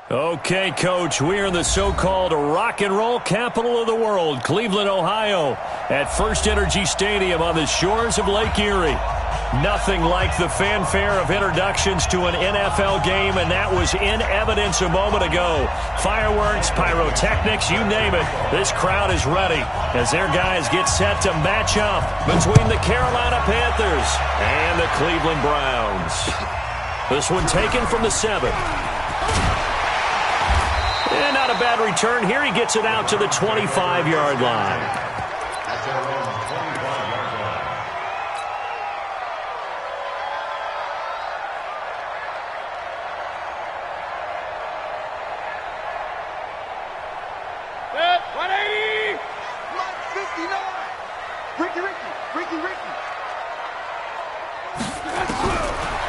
Okay, Coach, we are in the so-called rock and roll capital of the world, Cleveland, Ohio, at First Energy Stadium on the shores of Lake Erie. Nothing like the fanfare of introductions to an NFL game, and that was in evidence a moment ago. Fireworks, pyrotechnics, you name it. This crowd is ready as their guys get set to match up between the Carolina Panthers and the Cleveland Browns. This one taken from the 7. And not a bad return here. He gets it out to the 25-yard line.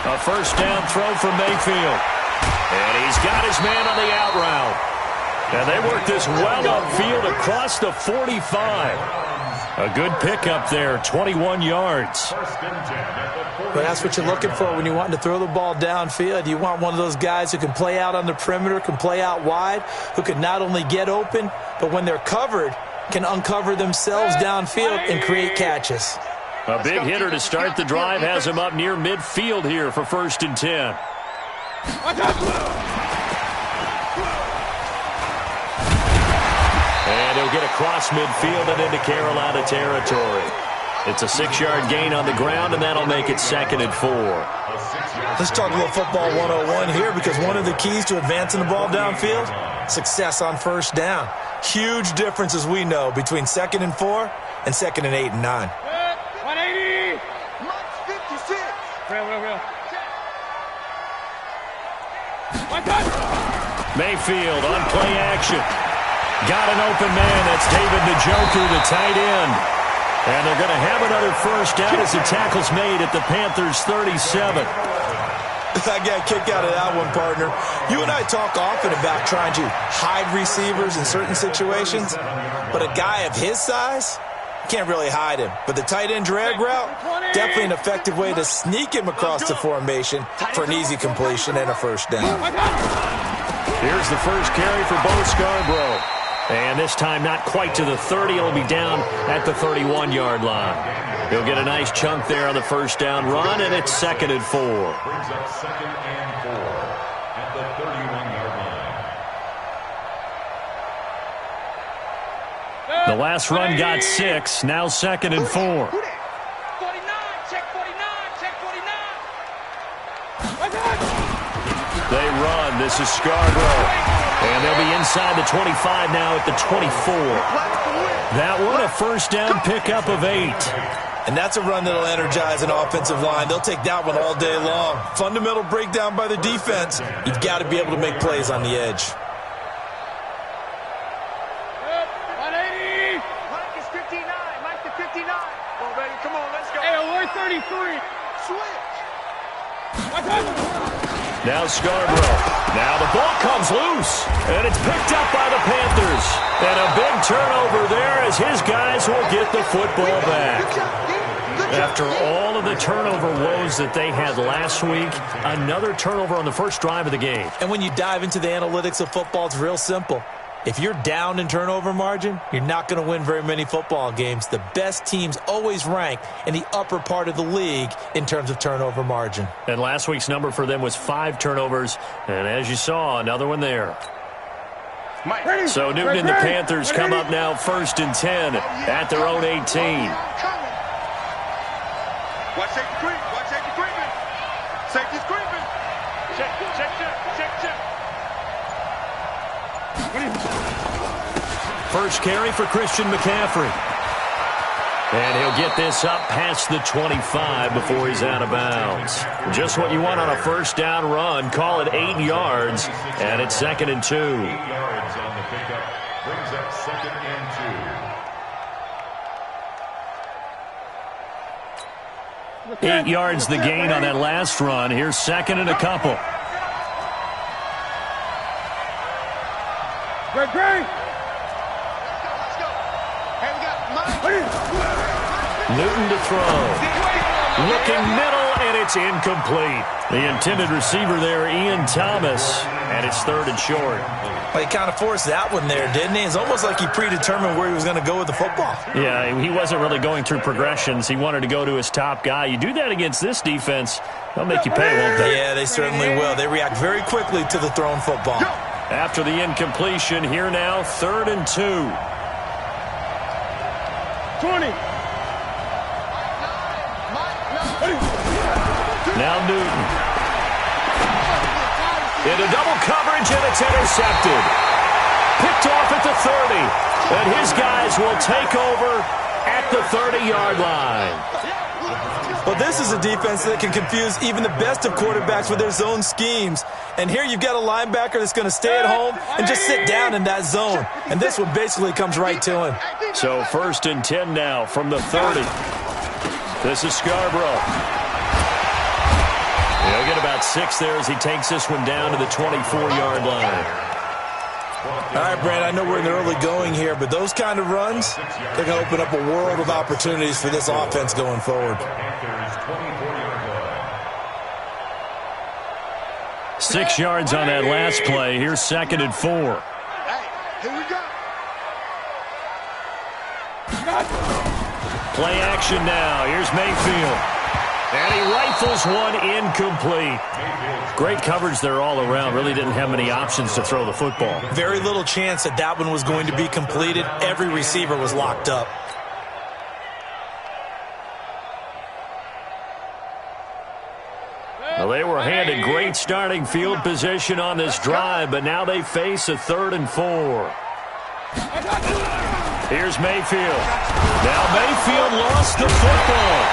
A first down throw from Mayfield. And he's got his man on the out route. And they work this well upfield across the 45. A good pickup there, 21 yards. But that's what you're looking for when you want to throw the ball downfield. You want one of those guys who can play out on the perimeter, can play out wide, who can not only get open, but when they're covered, can uncover themselves downfield and create catches. A big hitter to start the drive has him up near midfield here for 1st and 10. And he'll get across midfield and into Carolina territory. It's a 6-yard gain on the ground, and that'll make it 2nd and 4. Let's talk a little football 101 here, because one of the keys to advancing the ball downfield, success on first down. Huge difference, as we know, between 2nd and 4 and 2nd and 8 and 9. 180. Max 56. Real. Mayfield on play action. Got an open man. That's David Njoku, the tight end. And they're going to have another first down as the tackle's made at the Panthers' 37. I got a kick out of that one, partner. You and I talk often about trying to hide receivers in certain situations, but a guy of his size, can't really hide him. But the tight end drag route, definitely an effective way to sneak him across the formation for an easy completion and a first down. Here's the first carry for Bo Scarborough. And this time not quite to the 30. It'll be down at the 31-yard line. He'll get a nice chunk there on the first down run, and it's 2nd and 4. Brings up 2nd and 4 at the 31-yard line. The last run got 6. Now 2nd and 4. 49. Check 49. They run. This is Scarborough. And they'll be inside the 25 now at the 24. That one, a first down pickup of 8. And that's a run that'll energize an offensive line. They'll take that one all day long. Fundamental breakdown by the defense. You've got to be able to make plays on the edge. 180. Mike is 59. Mike to 59. Well, baby, come on, let's go. Hey, we're 33. Switch. Now Scarborough. Now the ball comes loose, and it's picked up by the Panthers. And a big turnover there as his guys will get the football back. After all of the turnover woes that they had last week, another turnover on the first drive of the game. And when you dive into the analytics of football, it's real simple. If you're down in turnover margin, you're not going to win very many football games. The best teams always rank in the upper part of the league in terms of turnover margin. And last week's number for them was 5 turnovers. And as you saw, another one there. So Newton and the Panthers come up now 1st and 10 at their own 18. Watch safety creep. Watch safety creeping. Safety's creeping. Check. First carry for Christian McCaffrey. And he'll get this up past the 25 before he's out of bounds. Just what you want on a first down run. Call it 8 yards, and it's 2nd and 2. 8 yards on the pickup. Brings up 2nd and 2. 8 yards the gain on that last run. Here's 2nd and a couple. Great. Newton to throw. Looking middle, And it's incomplete. The intended receiver there, Ian Thomas, and it's 3rd and short. Well, he kind of forced that one there, didn't he? It's almost like he predetermined where he was going to go with the football. Yeah, he wasn't really going through progressions. He wanted to go to his top guy. You do that against this defense, they'll make you pay, won't they? Yeah, they certainly will. They react very quickly to the thrown football. After the incompletion, here now, 3rd and 2. 20. Now Newton. Into double coverage, and it's intercepted. Picked off at the 30. And his guys will take over at the 30-yard line. Well, this is a defense that can confuse even the best of quarterbacks with their zone schemes. And here you've got a linebacker that's going to stay at home and just sit down in that zone. And this one basically comes right to him. So 1st and 10 now from the 30. This is Scarborough. He'll get about 6 there as he takes this one down to the 24-yard line. All right, Brand, I know we're in the early going here, but those kind of runs, they're going to open up a world of opportunities for this offense going forward. 6 yards on that last play. Here's 2nd and 4. Here we go. Play action now. Here's Mayfield. And he rifles one incomplete. Great coverage there all around. Really didn't have many options to throw the football. Very little chance that that one was going to be completed. Every receiver was locked up. Well, they were handed great starting field position on this drive, but now they face a 3rd and 4. Here's Mayfield. Now Mayfield lost the football.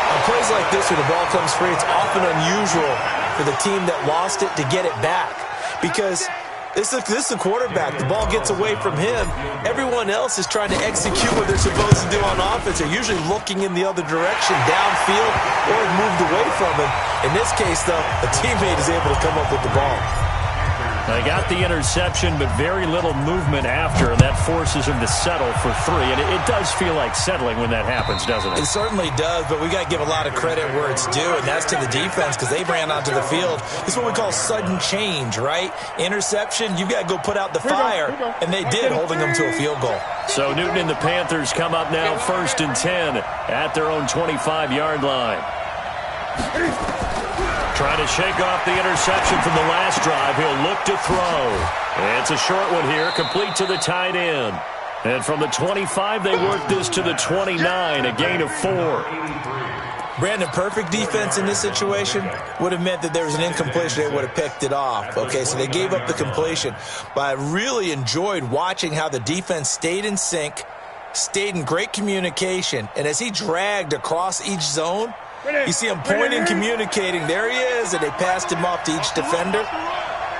On plays like this where the ball comes free, it's often unusual for the team that lost it to get it back. Because this is a quarterback. The ball gets away from him. Everyone else is trying to execute what they're supposed to do on offense. They're usually looking in the other direction, downfield, or moved away from him. In this case, though, a teammate is able to come up with the ball. They got the interception, but very little movement after, and that forces him to settle for 3. And it does feel like settling when that happens, doesn't it? It certainly does, but we got to give a lot of credit where it's due, and that's to the defense because they ran onto the field. It's what we call sudden change, right? Interception, you got to go put out the fire, and they did, holding them to a field goal. So Newton and the Panthers come up now 1st and 10 at their own 25-yard line. Trying to shake off the interception from the last drive. He'll look to throw. It's a short one here, complete to the tight end. And from the 25, they work this to the 29, a gain of 4. Brandon, perfect defense in this situation would have meant that there was an incompletion. They would have picked it off. Okay, so they gave up the completion. But I really enjoyed watching how the defense stayed in sync, stayed in great communication. And as he dragged across each zone, you see him pointing, communicating. There he is, and they passed him off to each defender.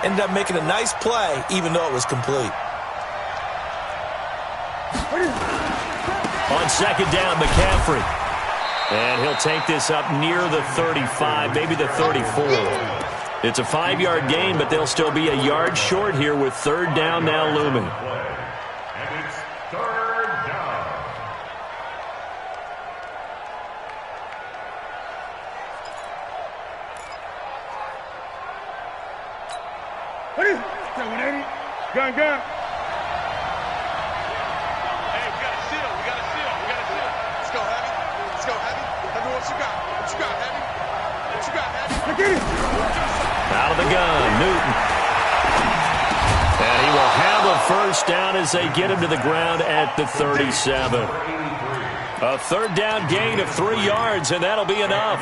Ended up making a nice play, even though it was complete. On 2nd down, McCaffrey. And he'll take this up near the 35, maybe the 34. It's a 5-yard gain, but they'll still be a yard short here with 3rd down now looming. And it's 3rd down. Gun. Hey, we got a seal. Let's go, Heavy. Heavy, what you got? Heavy? Out of the gun, Newton. And he will have a 1st down as they get him to the ground at the 37. A 3rd down gain of 3 yards, and that'll be enough.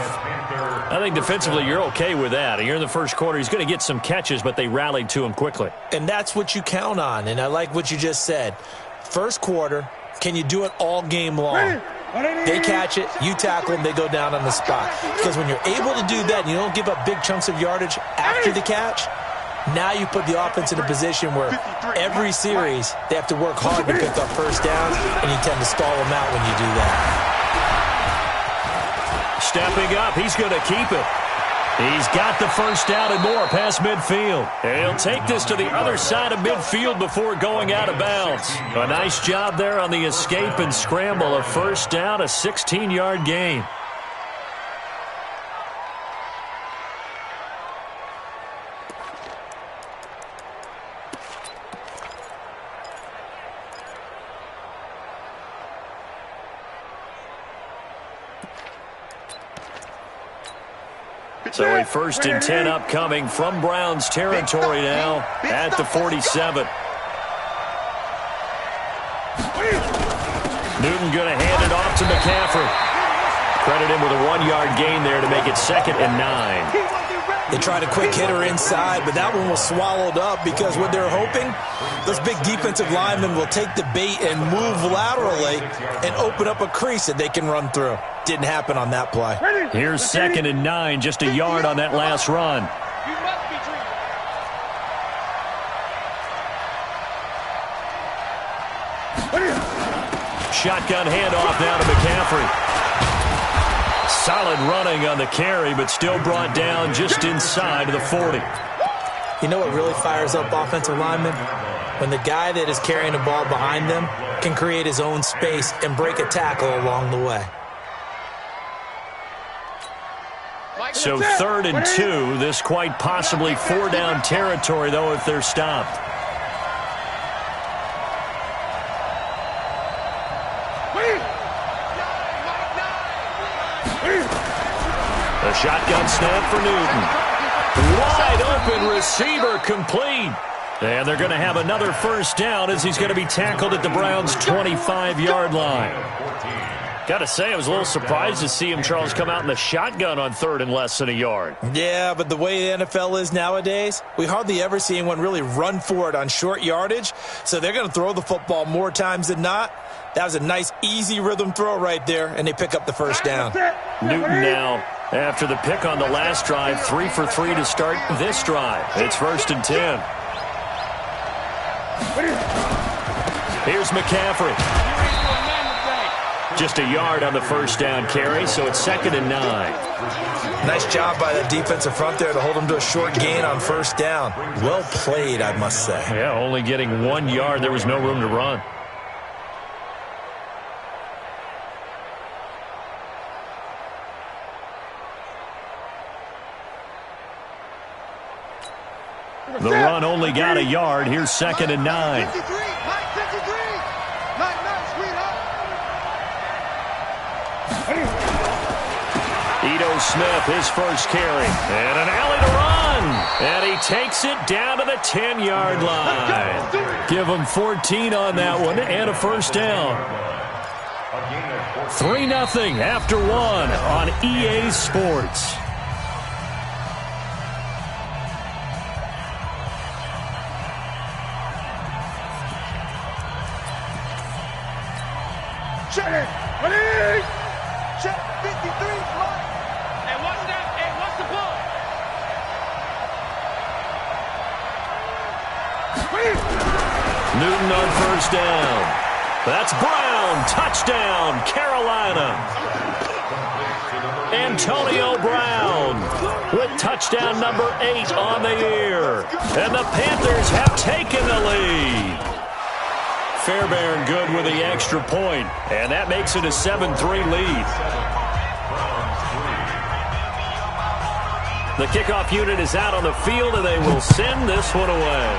I think defensively you're okay with that. Here in the first quarter, he's going to get some catches, but they rallied to him quickly. And that's what you count on, and I like what you just said. First quarter, can you do it all game long? They catch it, you tackle them, they go down on the spot. Because when you're able to do that and you don't give up big chunks of yardage after the catch, now you put the offense in a position where every series they have to work hard to pick up 1st downs, and you tend to stall them out when you do that. Stepping up, he's going to keep it. He's got the 1st down and more past midfield. And he'll take this to the other side of midfield before going out of bounds. A nice job there on the escape and scramble. A 1st down, a 16-yard gain. So a 1st and 10 upcoming from Browns territory now at the 47. Newton going to hand it off to McCaffrey. Credit him with a 1-yard gain there to make it 2nd and 9. They tried a quick hitter inside, but that one was swallowed up because what they're hoping, those big defensive linemen will take the bait and move laterally and open up a crease that they can run through. Didn't happen on that play. Here's 2nd and 9, just a yard on that last run. Shotgun handoff now to McCaffrey. Solid running on the carry, but still brought down just inside of the 40. You know what really fires up offensive linemen? When the guy that is carrying the ball behind them can create his own space and break a tackle along the way. So 3rd and 2, this quite possibly 4-down territory, though, if they're stopped. The shotgun snap for Newton. Wide open receiver complete. And they're going to have another 1st down as he's going to be tackled at the Browns' 25-yard line. Got to say, I was a little surprised to see him, Charles, come out in the shotgun on 3rd and less than a yard. Yeah, but the way the NFL is nowadays, we hardly ever see anyone really run for it on short yardage. So they're going to throw the football more times than not. That was a nice, easy rhythm throw right there, and they pick up the 1st down. Newton now, after the pick on the last drive, 3 for 3 to start this drive. It's 1st and 10. Here's McCaffrey. Just a yard on the 1st down carry, so it's 2nd and 9. Nice job by that defensive front there to hold him to a short gain on 1st down. Well played, I must say. Yeah, only getting 1 yard. There was no room to run. The run only got a yard. Here's 2nd and 9. Ito Smith, his 1st carry. And an alley to run. And he takes it down to the 10-yard line. Give him 14 on that one and a 1st down. 3-0 after 1 on EA Sports. Check it. Ready? Check 53. And what's that? And what's the ball? Newton on 1st down. That's Brown. Touchdown, Carolina. Antonio Brown with touchdown number 8 on the year. And the Panthers have taken the lead. Fairbairn good with the extra point, and that makes it a 7-3 lead. The kickoff unit is out on the field, and they will send this one away.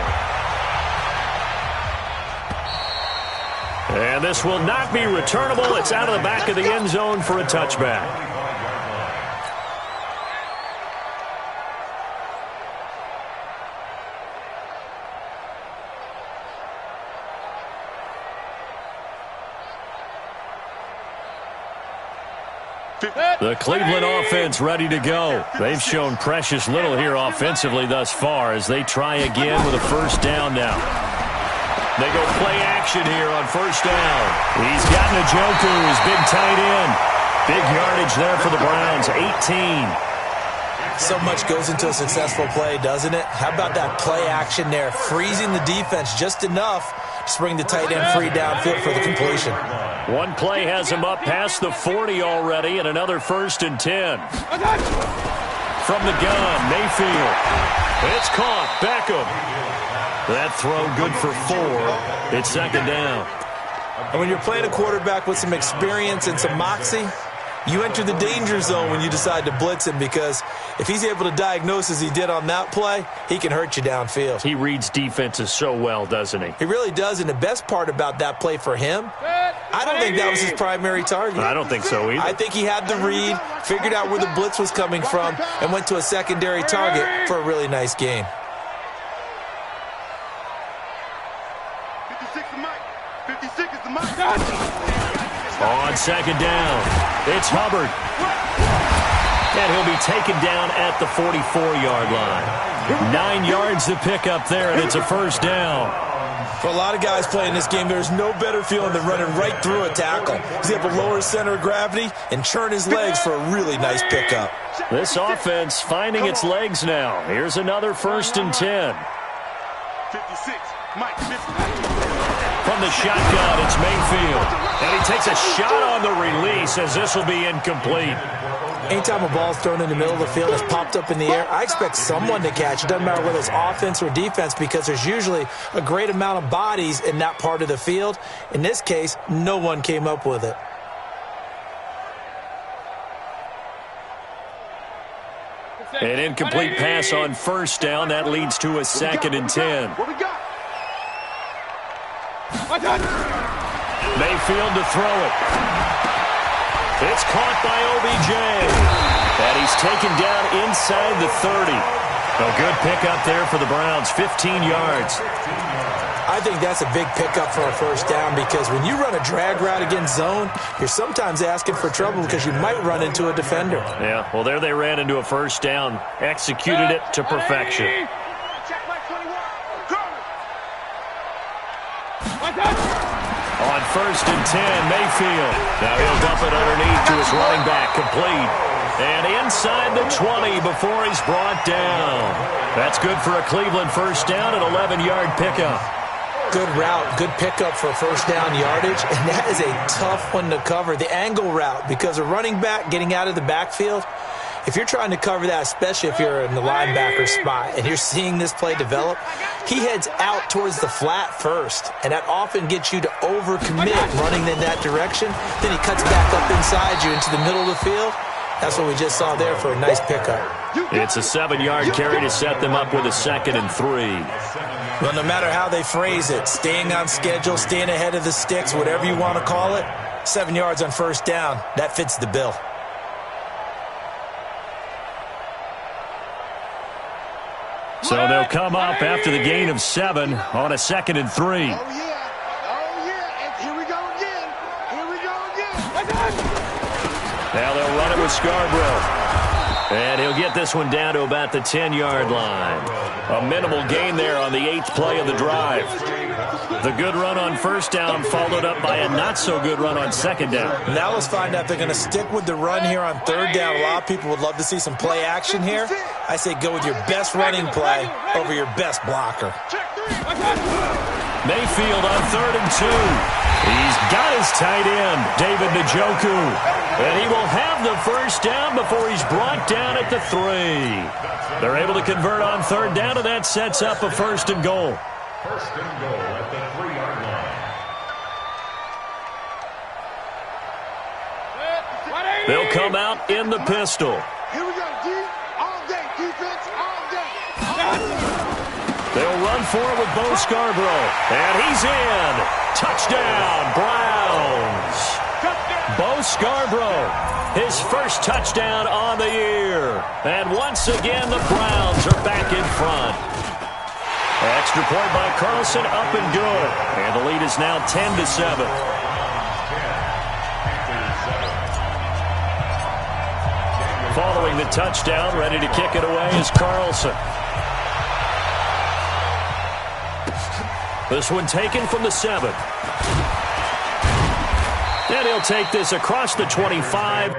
And this will not be returnable. It's out of the back of the end zone for a touchback. The Cleveland offense ready to go. They've shown precious little here offensively thus far as they try again with a 1st down now. They go play action here on 1st down. He's got Njoku, his big tight end. Big yardage there for the Browns, 18. So much goes into a successful play, doesn't it? How about that play action there, freezing the defense just enough to bring the tight end free downfield for the completion. One play has him up past the 40 already, and another 1st and 10. From the gun, Mayfield. It's caught. Beckham. That throw good for 4. It's 2nd down. And when you're playing a quarterback with some experience and some moxie, You enter the danger zone when you decide to blitz him, because if he's able to diagnose as he did on that play, he can hurt you downfield. He reads defenses so well, doesn't he? He really does, and the best part about that play for him, I don't think that was his primary target. I don't think so either. I think he had the read, figured out where the blitz was coming from, and went to a secondary target for a really nice gain. 56 is Mike. 56 is the Mike. On second down, it's Hubbard. And he'll be taken down at the 44-yard line. 9 yards to pick up there, and it's a first down. For a lot of guys playing this game, there's no better feeling than running right through a tackle. He's able to lower his center of gravity and churn his legs for a really nice pickup. This offense finding its legs now. Here's another 1st and 10. 56, Mike. 50. From the shotgun, it's Mayfield. And he takes a shot on the release, as this will be incomplete. Anytime a ball's thrown in the middle of the field, it's popped up in the air, I expect someone to catch. It doesn't matter whether it's offense or defense, because there's usually a great amount of bodies in that part of the field. In this case, no one came up with it. An incomplete pass on 1st down. That leads to a 2nd and 10. What we got? Mayfield to throw it. It's caught by OBJ. And he's taken down inside the 30. A good pickup there for the Browns, 15 yards. I think that's a big pickup for a first down, because when you run a drag route against zone, you're sometimes asking for trouble because you might run into a defender. Yeah, well, there they ran into a first down. Executed it to perfection. On 1st and 10, Mayfield. Now he'll dump it underneath to his running back, complete. And inside the 20 before he's brought down. That's good for a Cleveland first down, an 11-yard pickup. Good route, good pickup for first down yardage, and that is a tough one to cover. The angle route, because a running back getting out of the backfield, if you're trying to cover that, especially if you're in the linebacker spot and you're seeing this play develop, he heads out towards the flat first, and that often gets you to overcommit running in that direction. Then he cuts back up inside you into the middle of the field. That's what we just saw there for a nice pickup. It's a 7-yard carry to set them up with a 2nd and 3. Well, no matter how they phrase it, staying on schedule, staying ahead of the sticks, whatever you want to call it, 7 yards on first down, that fits the bill. So they'll come up after the gain of 7 on a 2nd and 3. Oh, yeah. And here we go again. Here we go again. Now they'll run it with Scarborough. And he'll get this one down to about the 10-yard line. A minimal gain there on the 8th play of the drive. The good run on first down followed up by a not-so-good run on 2nd down. Now let's find out if they're going to stick with the run here on 3rd down. A lot of people would love to see some play action here. I say go with your best running play over your best blocker. Mayfield on 3rd and 2. He's got his tight end, David Njoku. And he will have the first down before he's brought down at the 3. They're able to convert on 3rd down, and that sets up a 1st and goal. 1st and goal at the 3-yard line. They'll come out in the pistol. Here we go, D. All day, defense, all day. They'll run for it with Bo Scarborough. And he's in. Touchdown, Browns. Bo Scarborough, his first touchdown on the year. And once again, the Browns are back in front. Extra point by Carlson, up and good. And the lead is now 10-7. Following the touchdown, ready to kick it away is Carlson. This one taken from the 7. And he'll take this across the 25.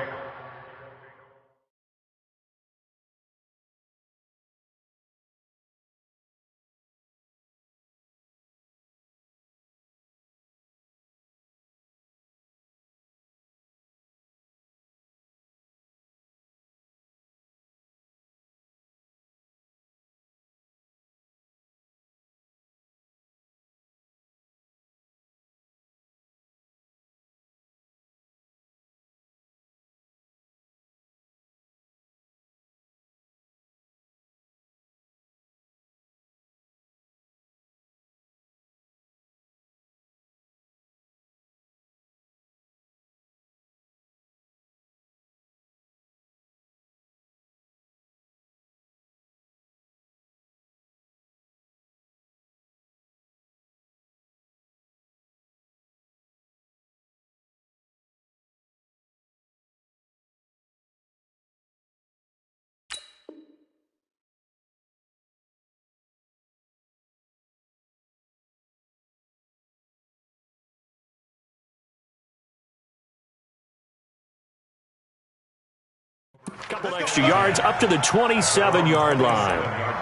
couple extra yards up to the 27-yard line.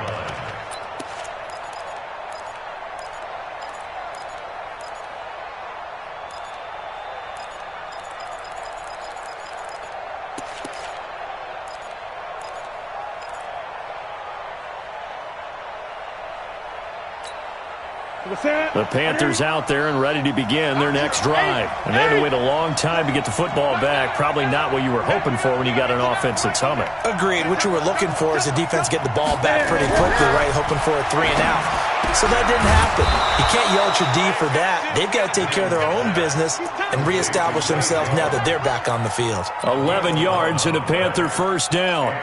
The Panthers out there and ready to begin their next drive. And they had to wait a long time to get the football back. Probably not what you were hoping for when you got an offense that's humming. Agreed. What you were looking for is the defense getting the ball back pretty quickly, right? Hoping for a 3-and-out. So that didn't happen. You can't yell at your D for that. They've got to take care of their own business and reestablish themselves now that they're back on the field. 11 yards and a Panther first down.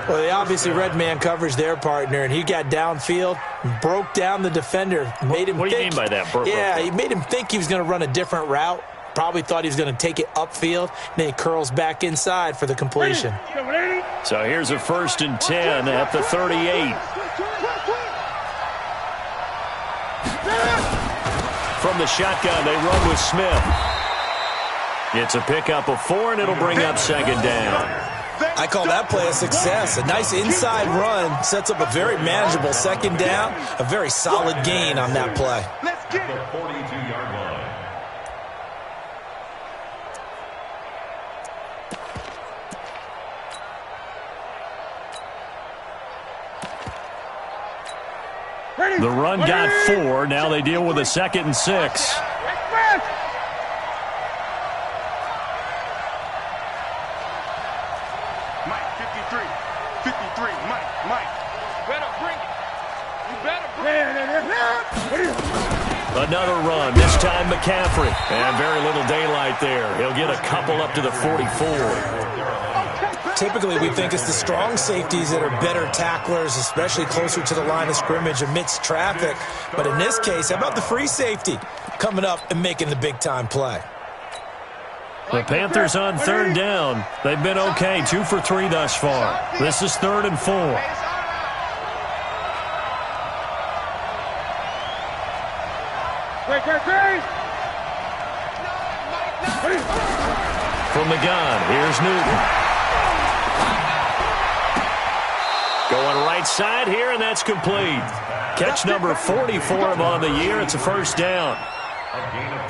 Well, they obviously read man coverage their partner, and he got downfield, broke down the defender, made him What do you mean by that? Yeah, he made him think he was going to run a different route. Probably thought he was going to take it upfield, and then he curls back inside for the completion. So here's a 1st and 10 at the 38. From the shotgun, they run with Smith. It's a pickup of 4, and it'll bring up 2nd down. I call that play a success. A nice inside run sets up a very manageable 2nd down, a very solid gain on that play. Let's get it. The 42-yard line. The run got 4. Now they deal with a 2nd and 6. Mike, 53. 53. Mike. Better bring it. You better bring it. Another run, this time McCaffrey. And very little daylight there. He'll get a couple up to the 44. Typically, we think it's the strong safeties that are better tacklers, especially closer to the line of scrimmage amidst traffic. But in this case, how about the free safety coming up and making the big-time play? The Panthers on 3rd down. They've been okay, 2 for 3 thus far. This is 3rd and 4. From the gun, here's Newton. Going right side here, and that's complete. Catch number 44 on the year. It's a 1st down.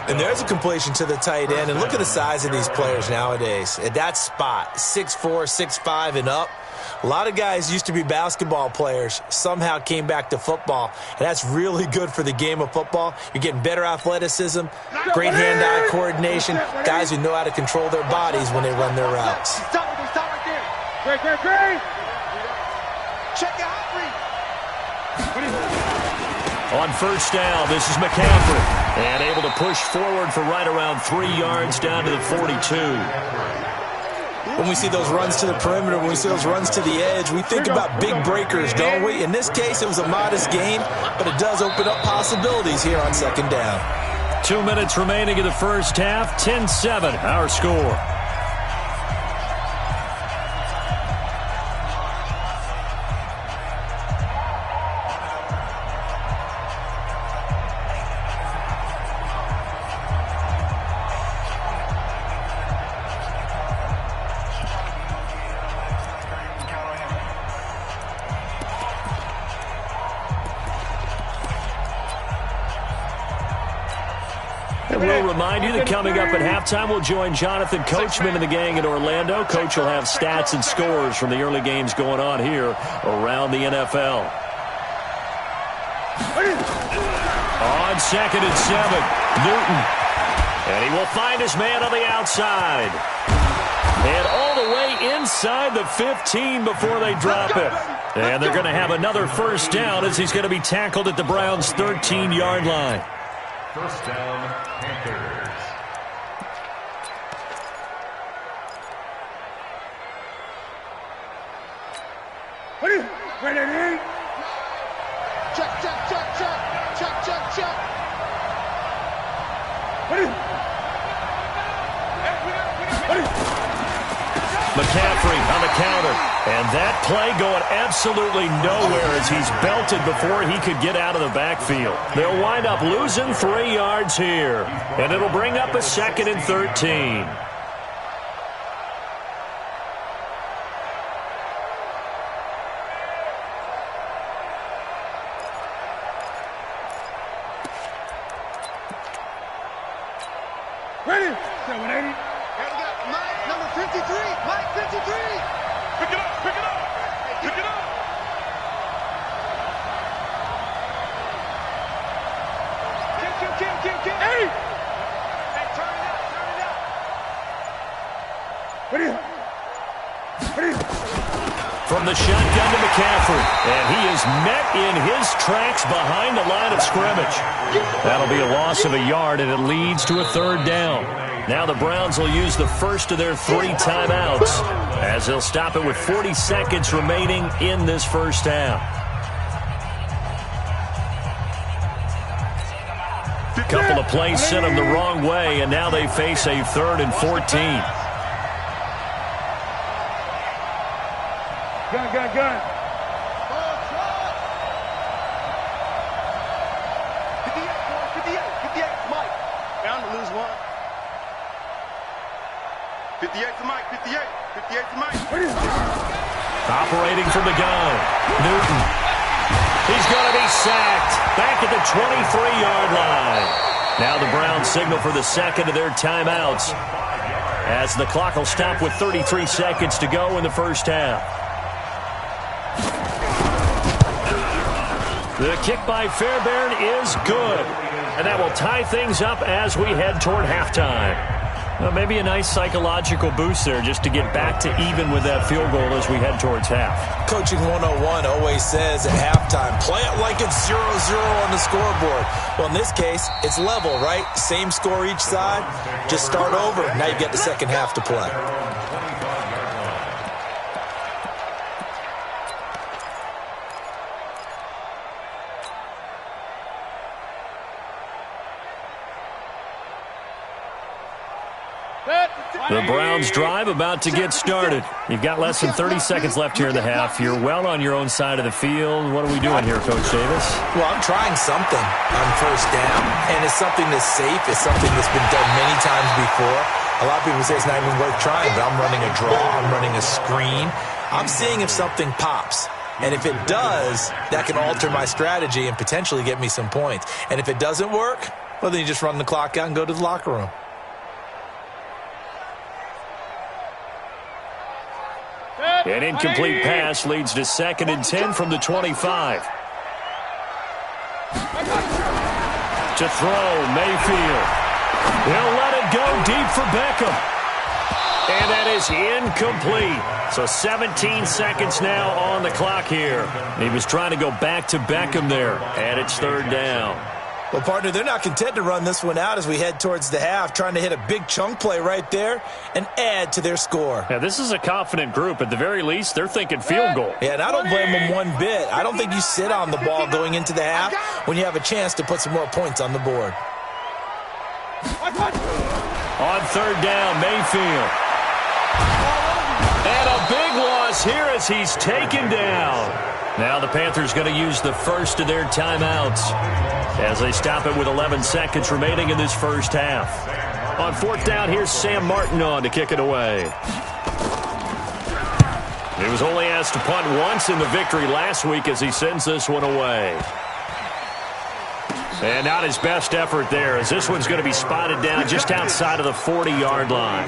And there's a completion to the tight end. And look at the size of these players nowadays. At that spot, 6'4", 6'5", and up. A lot of guys used to be basketball players, somehow came back to football. And that's really good for the game of football. You're getting better athleticism, great hand-eye coordination, guys who know how to control their bodies when they run their routes. Stop right there. Great. Check out On 1st down, this is McCaffrey. And able to push forward for right around 3 yards down to the 42. When we see those runs to the perimeter, when we see those runs to the edge, we think about big breakers, don't we? In this case, it was a modest gain, but it does open up possibilities here on 2nd down. 2 minutes remaining in the first half, 10-7, our score. And we'll remind you that coming up at halftime, we'll join Jonathan Coachman and the gang in Orlando. Coach will have stats and scores from the early games going on here around the NFL. On 2nd and 7, Newton. And he will find his man on the outside. And all the way inside the 15 before they drop him. And they're going to have another 1st down as he's going to be tackled at the Browns' 13-yard line. 1st down, Panthers. Ready? Check. McCaffrey on the counter. And that play going absolutely nowhere as he's belted before he could get out of the backfield. They'll wind up losing 3 yards here. And it'll bring up a 2nd and 13. Ready? 780. And we got Mike, number 53. Mike, 53. Pick it up, pick it up. Pick it up. Kim. Hey! Hey, turn it up. Ready? From the shotgun to McCaffrey. And he is met in his tracks behind the line of scrimmage. That'll be a loss of a yard, and it leads to a third down. Now the Browns will use the first of their 3 timeouts, as they'll stop it with 40 seconds remaining in this first half. Couple of plays sent them the wrong way, and now they face a 3rd and 14. Gun. 58, Mike. Bound to lose one. 58 for Mike, 58 for Mike. Operating from the gun, Newton. He's going to be sacked back at the 23-yard line. Now the Browns signal for the second of their timeouts, as the clock will stop with 33 seconds to go in the first half. The kick by Fairbairn is good, and that will tie things up as we head toward halftime. Well, maybe a nice psychological boost there just to get back to even with that field goal as we head towards half. Coaching 101 always says at halftime, play it like it's 0-0 on the scoreboard. Well, in this case, it's level, right? Same score each side. Just start over. Now you get the second half to play. The Browns drive about to get started. You've got less than 30 seconds left here in the half. You're well on your own side of the field. What are we doing here, Coach Davis? Well, I'm trying something on first down, and it's something that's safe. It's something that's been done many times before. A lot of people say it's not even worth trying, but I'm running a draw. I'm running a screen. I'm seeing if something pops. And if it does, that can alter my strategy and potentially get me some points. And if it doesn't work, well, then you just run the clock out and go to the locker room. An incomplete pass leads to 2nd and 10 from the 25. To throw, Mayfield. He'll let it go deep for Beckham. And that is incomplete. So 17 seconds now on the clock here. He was trying to go back to Beckham there, and it's 3rd down. Well, partner, they're not content to run this one out as we head towards the half, trying to hit a big chunk play right there and add to their score. Yeah, this is a confident group. At the very least, they're thinking field goal. Yeah, and I don't blame them one bit. I don't think you sit on the ball going into the half when you have a chance to put some more points on the board. On 3rd down, Mayfield. And a big loss here as he's taken down. Now the Panthers going to use the first of their timeouts as they stop it with 11 seconds remaining in this first half. On 4th down, here's Sam Martin on to kick it away. He was only asked to punt once in the victory last week as he sends this one away. And not his best effort there, as this one's going to be spotted down just outside of the 40-yard line.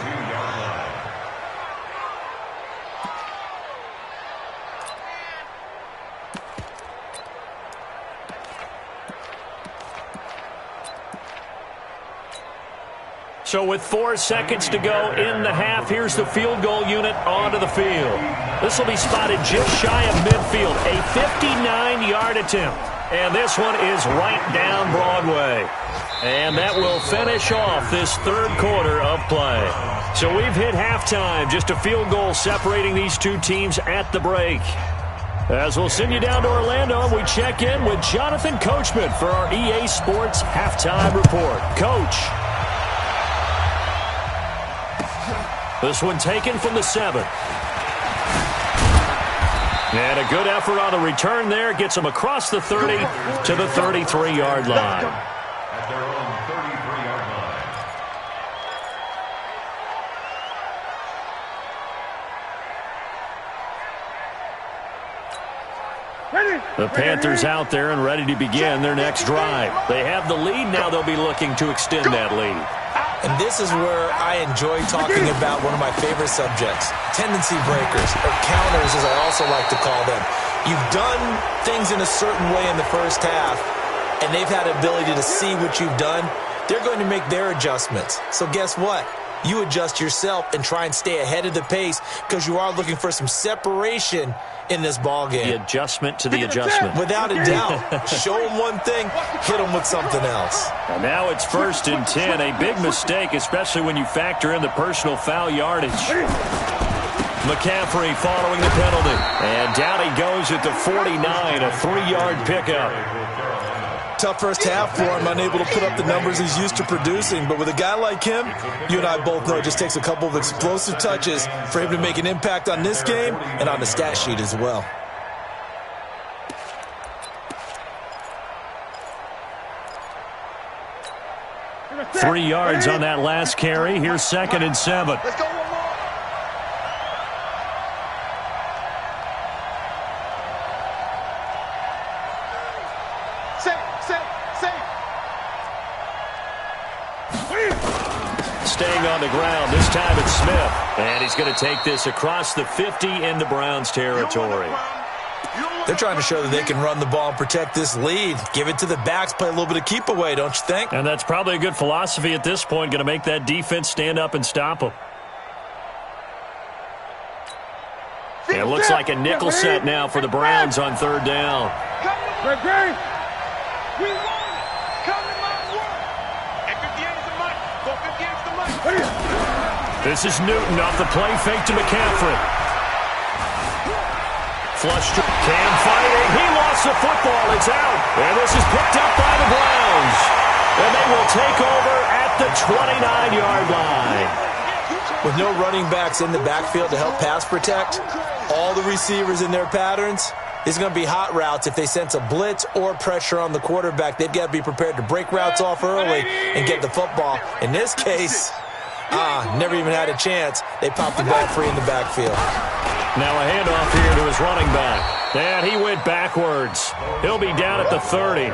So with 4 seconds to go in the half, here's the field goal unit onto the field. This will be spotted just shy of midfield, a 59-yard attempt. And this one is right down Broadway. And that will finish off this 3rd quarter of play. So we've hit halftime, just a field goal separating these two teams at the break. As we'll send you down to Orlando, and we check in with Jonathan Coachman for our EA Sports Halftime Report. Coach. This one taken from the 7. And a good effort on the return there. Gets him across the 30 to the 33-yard line. At their own 33-yard line. The Panthers out there and ready to begin their next drive. They have the lead. Now they'll be looking to extend that lead. And this is where I enjoy talking about one of my favorite subjects, tendency breakers, or counters as I also like to call them. You've done things in a certain way in the first half, and they've had the ability to see what you've done. They're going to make their adjustments. So guess what? You adjust yourself and try and stay ahead of the pace because you are looking for some separation in this ball game. The adjustment to the adjustment. Without a doubt. Show them one thing, hit them with something else. And now it's 1st and 10. A big mistake, especially when you factor in the personal foul yardage. McCaffrey following the penalty. And down he goes at the 49, a 3-yard pickup. Tough first half for him, unable to put up the numbers he's used to producing. But with a guy like him, you and I both know it just takes a couple of explosive touches for him to make an impact on this game and on the stat sheet as well. Three yards on that last carry. Here's 2nd and 7. Let's go one more. Staying on the ground. This time it's Smith. And he's going to take this across the 50 into Browns territory. They're trying to show that they can run the ball and protect this lead. Give it to the backs, play a little bit of keep away, don't you think? And that's probably a good philosophy at this point. Going to make that defense stand up and stop them. It looks like a nickel set now for the Browns on 3rd down. This is Newton off the play fake to McCaffrey. Flush to Cam fighting. He lost the football. It's out. And this is picked up by the Browns. And they will take over at the 29-yard line. With no running backs in the backfield to help pass protect, all the receivers in their patterns, it's going to be hot routes if they sense a blitz or pressure on the quarterback. They've got to be prepared to break routes off early and get the football. In this case, never even had a chance. They popped the ball free in the backfield. Now a handoff here to his running back. And he went backwards. He'll be down at the 30.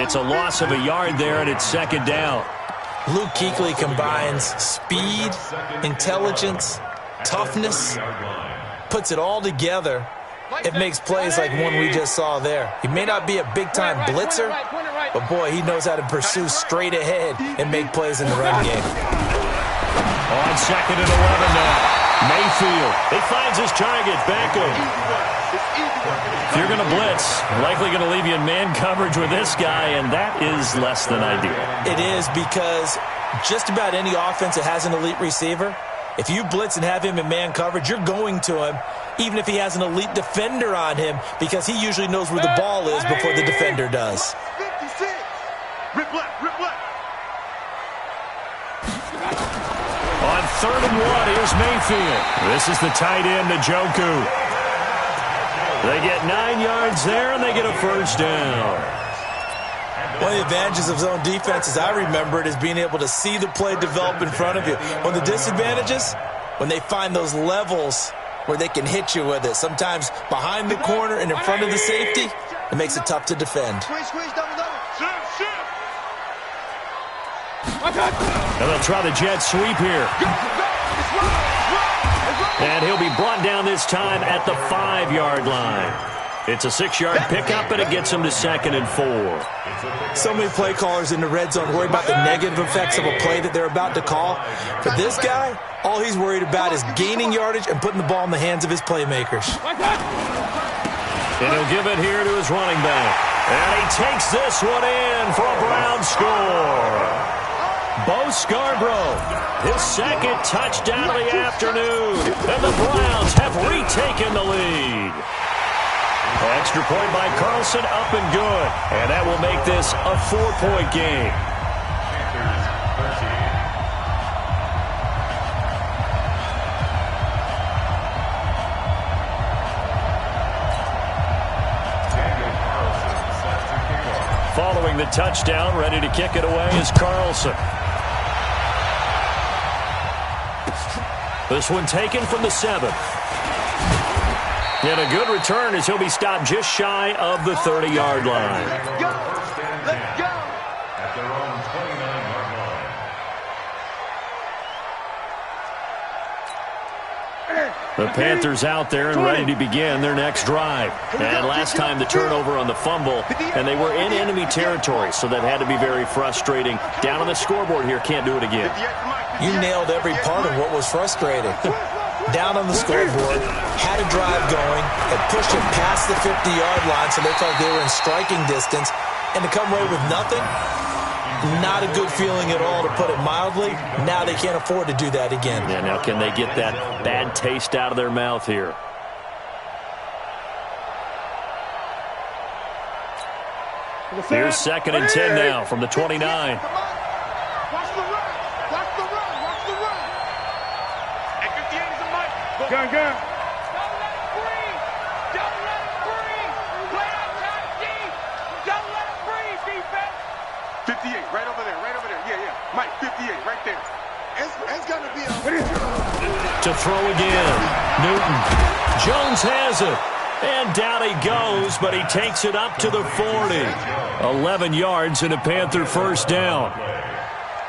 It's a loss of a yard there, and it's 2nd down. Luke Kuechly combines speed, intelligence, toughness, puts it all together. It makes plays like one we just saw there. He may not be a big-time blitzer, but, boy, he knows how to pursue straight ahead and make plays in the run game. On 2nd and 11 now. Mayfield. He finds his target. Beckham. If you're going to blitz, likely going to leave you in man coverage with this guy, and that is less than ideal. It is because just about any offense that has an elite receiver, if you blitz and have him in man coverage, you're going to him, even if he has an elite defender on him, because he usually knows where the ball is before the defender does. 56. Rip left, rip left. On 3rd and 1, here's Mayfield. This is the tight end, Njoku. They get 9 yards there, and they get a 1st down. One of the advantages of zone defense, as I remember it, is being able to see the play develop in front of you. One of the disadvantages, when they find those levels where they can hit you with it, sometimes behind the corner and in front of the safety, it makes it tough to defend. And they'll try the jet sweep here. And he'll be brought down this time at the 5-yard line. It's a 6-yard pickup, and it gets him to 2nd and 4. So many play callers in the red zone worry about the negative effects of a play that they're about to call. For this guy, all he's worried about is gaining yardage and putting the ball in the hands of his playmakers. And he'll give it here to his running back. And he takes this one in for a Brown score. Bo Scarborough, his 2nd touchdown of the afternoon. And the Browns have retaken the lead. Extra point by Carlson, up and good. And that will make this a 4-point game. Following the touchdown, ready to kick it away is Carlson. This one taken from the 7th. And a good return as he'll be stopped just shy of the 30-yard line. Let's go. At their own 29-yard line. The Panthers out there and ready to begin their next drive. And last time the turnover on the fumble, and they were in enemy territory, so that had to be very frustrating. Down on the scoreboard here, can't do it again. You nailed every part of what was frustrating. Down on the scoreboard, had a drive going, had pushed it past the 50-yard line, so they felt they were in striking distance, and to come away with nothing, not a good feeling at all, to put it mildly. Now they can't afford to do that again. Yeah, now can they get that bad taste out of their mouth here? Here's 2nd and 10 now from the 29. Watch the run. Watch the run. Watch the run. Hey, 58 is a mic. Gun. Don't let it breathe. Don't let it breathe. Play outside deep. Don't let it breathe, defense. 58, right over there. Right over there. Yeah. Mike, 58, right there. It's going to be a... To throw again. Newton. Jones has it. And down he goes, but he takes it up to the 40. 11 yards and a Panther first down.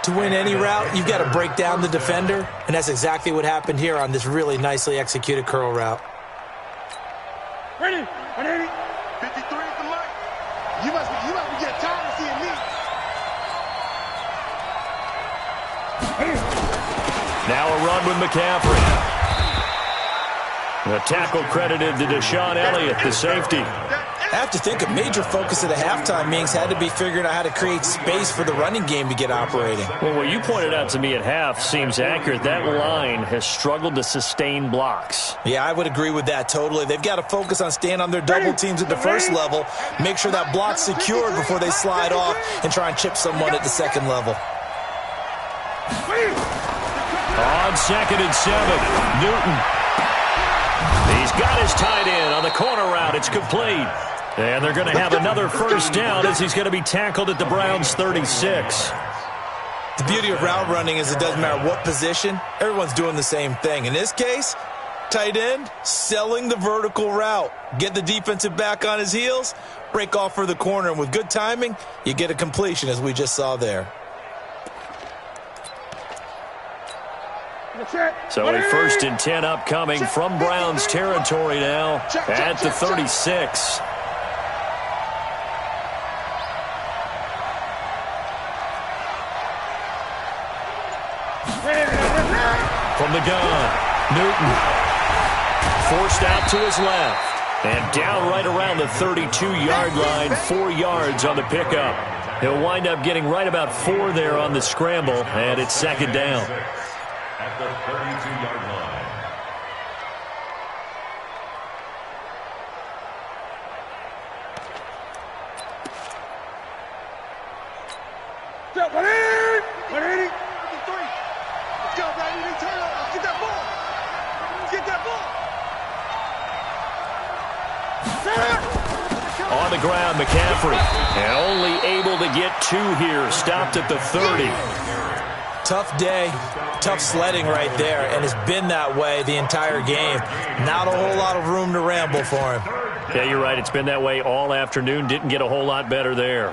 To win any route, you've got to break down the defender, and that's exactly what happened here on this really nicely executed curl route. Ready? 180. 53 is the mic. You must be getting tired of seeing me. Now a run with McCaffrey. The tackle credited to Deshaun Elliott, the safety. I have to think a major focus of the halftime meetings had to be figuring out how to create space for the running game to get operating. Well, what you pointed out to me at half seems accurate. That line has struggled to sustain blocks. Yeah, I would agree with that totally. They've got to focus on staying on their double teams at the first level, make sure that block's secured before they slide off and try and chip someone at the second level. On 2nd and 7, Newton. He's got his tight end on the corner route. It's complete. And they're going to have another first down as he's going to be tackled at the Browns' 36. The beauty of route running is it doesn't matter what position. Everyone's doing the same thing. In this case, tight end, selling the vertical route. Get the defensive back on his heels, break off for the corner, and with good timing, you get a completion as we just saw there. So a 1st and 10 upcoming from Browns territory now at the 36. From the gun, Newton. Forced out to his left. And down right around the 32-yard line, 4 yards on the pickup. He'll wind up getting right about 4 there on the scramble, and it's 2nd down. At the 32-yard line. Step 180. 53. Let's go, baby. Turn up. Let's get that ball. Let's get that ball. On the ground, McCaffrey. And only able to get 2 here. Stopped at the 30. Tough day, tough sledding right there, and it's been that way the entire game. Not a whole lot of room to ramble for him. Yeah, you're right. It's been that way all afternoon. Didn't get a whole lot better there.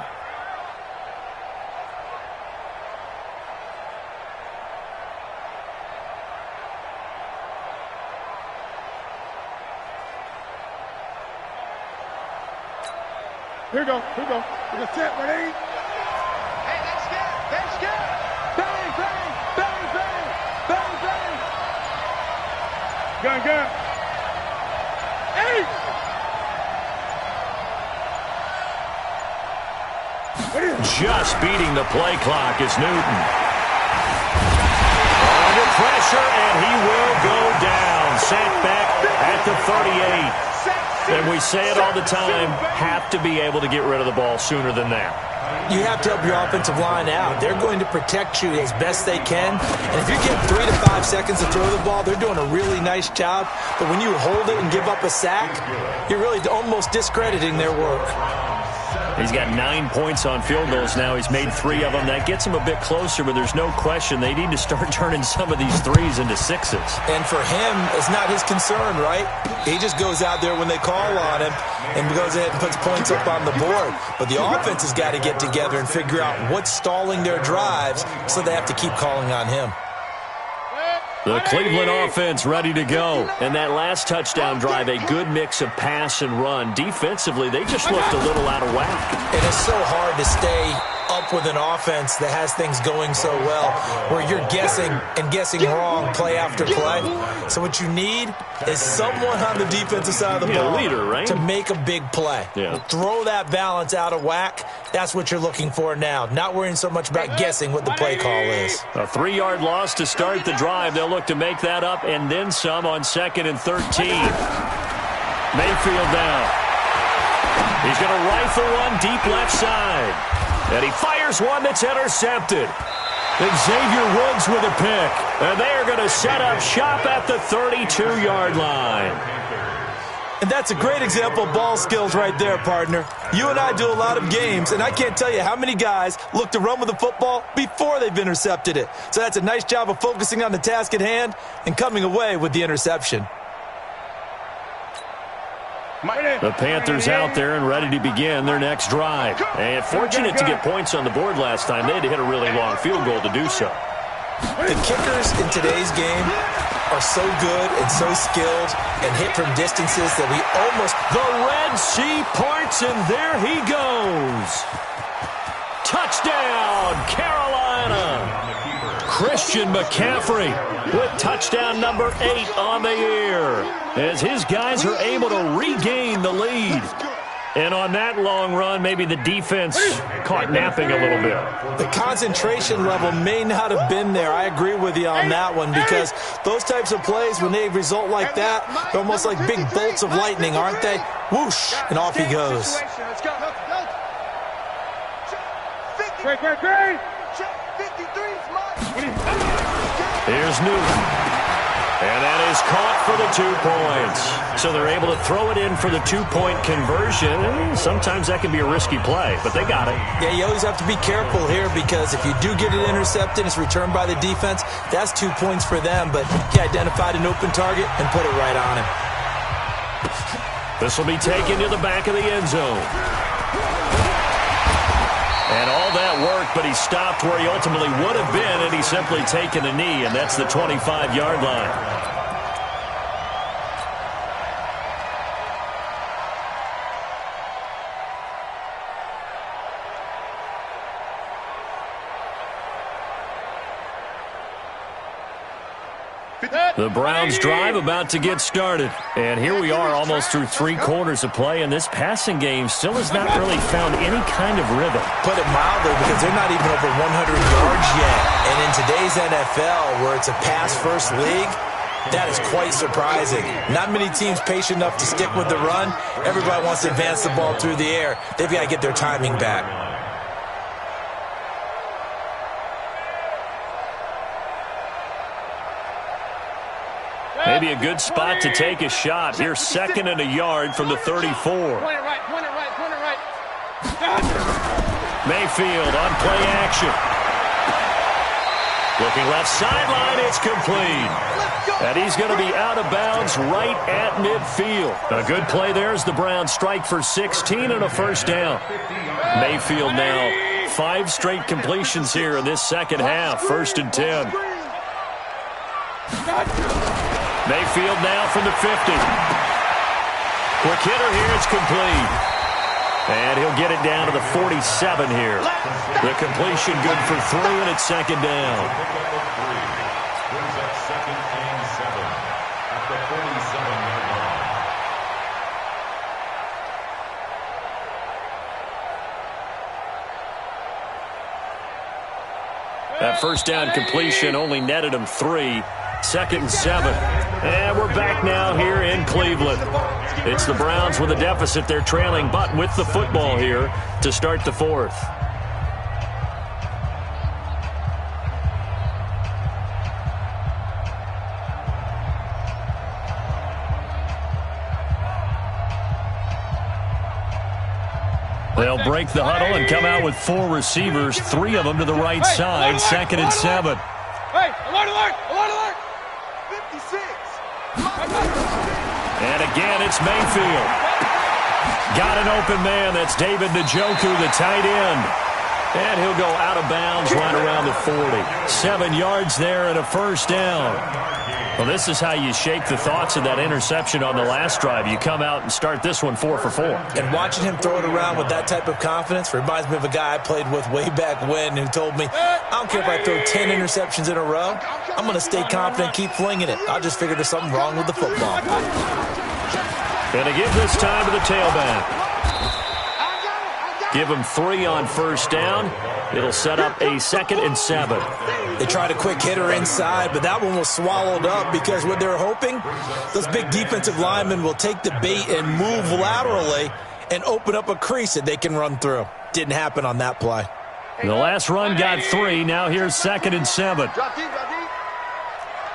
Here we go. We're going to set 180. Hey, that's good. That's good. Bang, bang, bang, bang, bang, bang. Gun. 8. Just beating the play clock is Newton. Under pressure, and he will go down. Sacked back at the 38. And we say it all the time, have to be able to get rid of the ball sooner than that. You have to help your offensive line out. They're going to protect you as best they can. And if you get 3 to 5 seconds to throw the ball, they're doing a really nice job. But when you hold it and give up a sack, you're really almost discrediting their work. He's got 9 points on field goals now. He's made 3 of them. That gets him a bit closer, but there's no question they need to start turning some of these 3s into 6s. And for him, it's not his concern, right? He just goes out there when they call on him and goes ahead and puts points up on the board. But the offense has got to get together and figure out what's stalling their drives, so they have to keep calling on him. The Cleveland offense ready to go. And that last touchdown drive, a good mix of pass and run. Defensively, they just looked a little out of whack. And it's so hard to stay up with an offense that has things going so well, where you're guessing and guessing wrong play after play. So what you need is someone on the defensive side of the ball, leader, right? to make a big play. Yeah. Throw that balance out of whack. That's what you're looking for now. Not worrying so much about guessing what the play call is. A 3-yard loss to start the drive. They'll look to make that up and then some on 2nd and 13. Mayfield now. He's going to rifle one deep left side. And he fires one that's intercepted. Xavier Woods with a pick. And they're going to set up shop at the 32-yard line. And that's a great example of ball skills right there, partner. You and I do a lot of games, and I can't tell you how many guys look to run with the football before they've intercepted it. So that's a nice job of focusing on the task at hand and coming away with the interception. The Panthers out there and ready to begin their next drive. And fortunate to get points on the board last time. They had to hit a really long field goal to do so. The kickers in today's game are so good and so skilled and hit from distances that we almost... The Red Sea parts, and there he goes. Touchdown, Carolina. Christian McCaffrey with touchdown number 8 on the year as his guys are able to regain the lead. And on that long run, maybe the defense caught napping a little bit. The concentration level may not have been there. I agree with you on that one, because those types of plays, when they result like that, they're almost like big bolts of lightning, aren't they? Whoosh, and off he goes. Here's Newton. And that is caught for the 2 points. So they're able to throw it in for the 2-point conversion. And sometimes that can be a risky play, but they got it. Yeah, you always have to be careful here, because if you do get it intercepted, it's returned by the defense, that's 2 points for them. But he identified an open target and put it right on him. This will be taken to the back of the end zone. And all that worked, but he stopped where he ultimately would have been, and he's simply taken a knee, and that's the 25-yard line. The Browns drive about to get started. And here we are almost through 3 quarters of play, and this passing game still has not really found any kind of rhythm. Put it mildly, because they're not even over 100 yards yet. And in today's NFL, where it's a pass-first league, that is quite surprising. Not many teams patient enough to stick with the run. Everybody wants to advance the ball through the air. They've got to get their timing back. Maybe a good spot to take a shot. Here, 2nd and a yard from the 34. Point it right. Mayfield on play action. Looking left sideline, it's complete. And he's going to be out of bounds right at midfield. A good play there as the Browns strike for 16 and a first down. Mayfield now 5 straight completions here in this second half. 1st and 10. Mayfield now from the 50. Quick hitter here, it's complete. And he'll get it down to the 47 here. The completion good for 3, and it's 2nd down. Brings up 2nd and 7 at the 47-yard line. That first down completion only netted him 3. 2nd and 7. And we're back now here in Cleveland. It's the Browns with a deficit. They're trailing, but with the football here to start the 4th. They'll break the huddle and come out with 4 receivers, 3 of them to the right side. 2nd and 7. Hey, alert! 56. And again, it's Mayfield. Got an open man. That's David Njoku, the tight end. And he'll go out of bounds right around the 40. 7 yards there and a first down. Well, this is how you shake the thoughts of that interception on the last drive. You come out and start this one 4 for 4. And watching him throw it around with that type of confidence reminds me of a guy I played with way back when who told me, I don't care if I throw 10 interceptions in a row, I'm going to stay confident, keep flinging it. I just figured there's something wrong with the football. Going to give this time to the tailback. Give him 3 on first down. It'll set up a 2nd and 7. They tried a quick hitter inside, but that one was swallowed up because what they're hoping, those big defensive linemen will take the bait and move laterally and open up a crease that they can run through. Didn't happen on that play. The last run got 3. Now here's 2nd and 7. Drop deep, drop deep.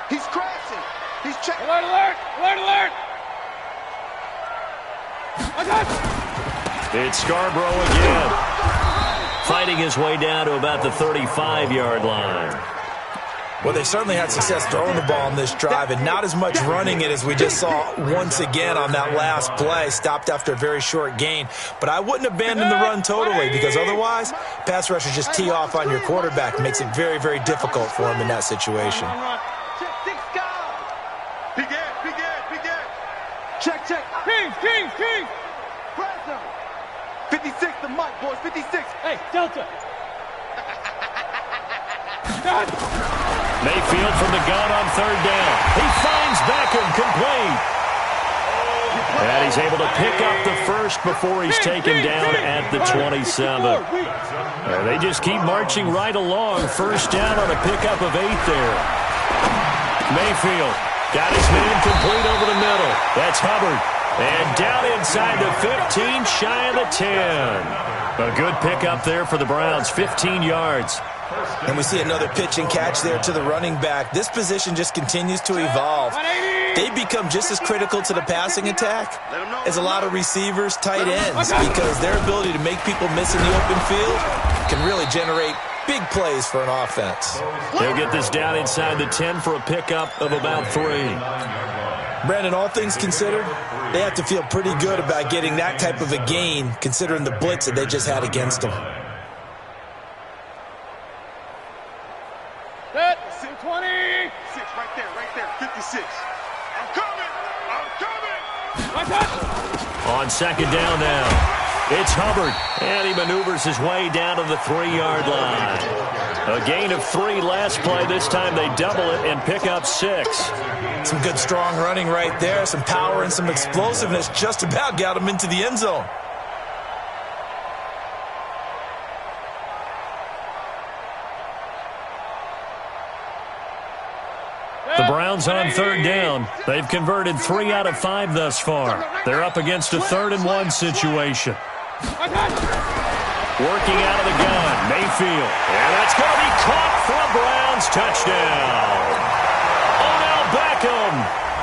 He's crashing. He's checking. Alert, alert, alert, alert. It's Scarborough again, fighting his way down to about the 35-yard line. Well, they certainly had success throwing the ball on this drive and not as much running it as we just saw once again on that last play. Stopped after a very short gain. But I wouldn't abandon the run totally because otherwise, pass rushers just tee off on your quarterback. It makes it very, very difficult for him in that situation. Check. Kings. Press him. 56, the mic, boys. 56. Hey, Delta. Mayfield from the gun on 3rd down. He finds Beckham complete. And he's able to pick up the first before he's taken down at the 27. They just keep marching right along. First down on a pickup of 8 there. Mayfield got his man complete over the middle. That's Hubbard. And down inside the 15, shy of the 10. A good pickup there for the Browns, 15 yards. And we see another pitch and catch there to the running back. This position just continues to evolve. They become just as critical to the passing attack as a lot of receivers, tight ends, because their ability to make people miss in the open field can really generate big plays for an offense. They'll get this down inside the 10 for a pickup of about 3. Brandon, all things considered, they have to feel pretty good about getting that type of a gain, considering the blitz that they just had against them. Set. 20. 6, right there. 56. I'm coming. On 2nd down now. It's Hubbard, and he maneuvers his way down to the 3-yard line. A gain of 3 last play. This time they double it and pick up 6. Some good, strong running right there. Some power and some explosiveness just about got him into the end zone. The Browns on 3rd down. They've converted 3 out of 5 thus far. They're up against a 3rd and 1 situation. Working out of the gun, Mayfield. And that's going to be caught for a Browns touchdown. Odell Beckham,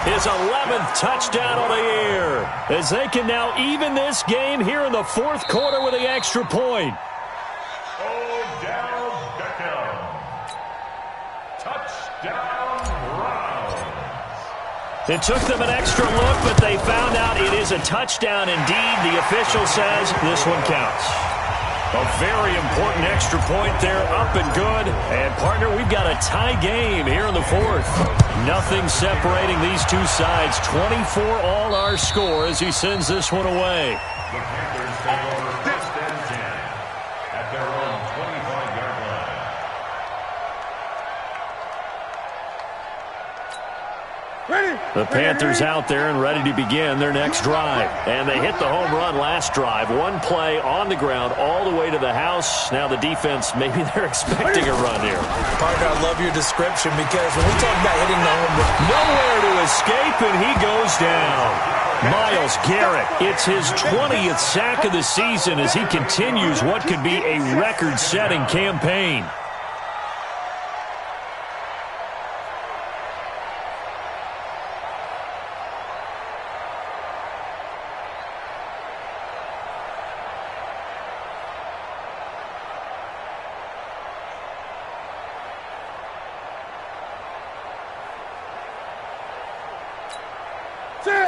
his 11th touchdown on the year, as they can now even this game here in the 4th quarter with the extra point. Odell Beckham. Touchdown Browns. It took them an extra look, but they found out it is a touchdown indeed. The official says this one counts. A very important extra point there, up and good. And, partner, we've got a tie game here in the 4th. Nothing separating these two sides. 24 all our score as he sends this one away. The Panthers take over 1st and 10 at their own 25-yard line. The Panthers out there and ready to begin their next drive. And they hit the home run last drive. 1 play on the ground all the way to the house. Now the defense, maybe they're expecting a run here. Partner, I love your description because when we talk about hitting the home run, nowhere to escape, and he goes down. Myles Garrett, it's his 20th sack of the season as he continues what could be a record-setting campaign.